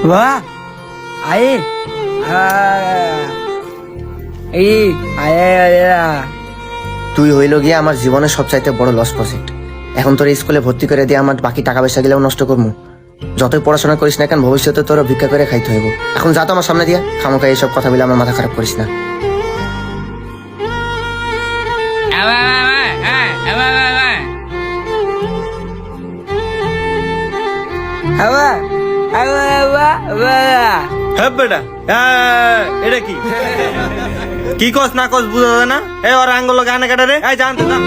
বাবা আয়ে এই আয়ে তুই হইল গিয়ে আমার জীবনের সবচাইতে বড় লস প্রজেক্ট। এখন তোর স্কুলে ভর্তি করে দিয়ে আমার বাকি টাকা পয়সা গেলেও নষ্ট করবো। যতই পড়াশোনা করিস না কেন, ভবিষ্যতে তোর ভিক্ষা করে খাইতে হইব। এখন যা তো আমার সামনে দিয়ে, খামোখা এইসব কথা বলে আমার মাথা খারাপ করিস না। হ্যাঁ বেটা, এটা কি কি কস না কস বুঝা যায় না। ওর আঙ্গুল গানে কাটা রে, জানতো না।